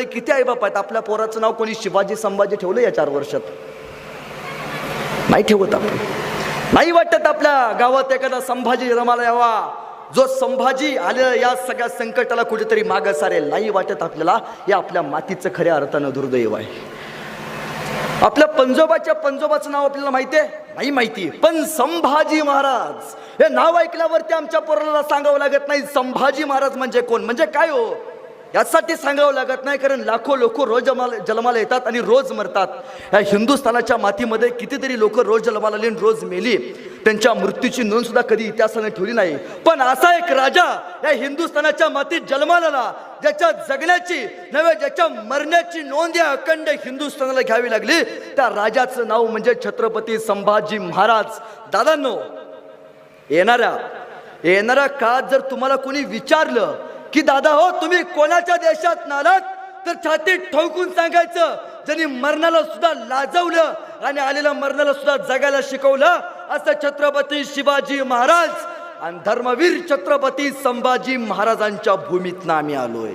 किती आई बाप आहेत, आपल्या पोराचं नाव कोणी शिवाजी संभाजी ठेवलं या 4 वर्षात? नाही ठेवत आपण. नाही वाटत आपल्या गावात एखादा संभाजी जन्माला यावा, जो संभाजी आलेला या सगळ्या संकटाला कुठेतरी मागं सारेल. नाही वाटत आपल्याला. हे आपल्या मातीचं खऱ्या अर्थानं दुर्दैव आहे. आपल्या पंजोबाचं नाव आपल्याला माहिती आहे? नाही माहिती. पण संभाजी महाराज हे नाव ऐकल्यावरती आमच्या पोराला सांगावं लागत नाही संभाजी महाराज म्हणजे कोण, म्हणजे काय हो, यासाठी सांगावं लागत नाही. कारण लाखो लोक रोज जन्माला येतात आणि रोज मरतात. या हिंदुस्थानाच्या मातीमध्ये कितीतरी लोक रोज जन्माला आली, रोज मेली. त्यांच्या मृत्यूची नोंद सुद्धा कधी इतिहासाने ठेवली नाही. पण असा एक राजा या हिंदुस्थानाच्या मातीत जन्माला आला, ज्याच्या जगण्याची नव्हे ज्याच्या मरण्याची नोंद या अखंड हिंदुस्थानाला घ्यावी लागली. त्या राजाचं नाव म्हणजे छत्रपती संभाजी महाराज. दादांनो, येणाऱ्या काळात जर तुम्हाला कोणी विचारलं की दादा हो तुम्ही कोणाच्या देशात नालात, तर छातीत ठोकून सांगायचं ज्यांनी मरणाला सुद्धा लाजवलं आणि आलेल्या मरणाला सुद्धा जगायला शिकवलं, असं छत्रपती शिवाजी महाराज आणि धर्मवीर छत्रपती संभाजी महाराजांच्या भूमीतनं आम्ही आलोय.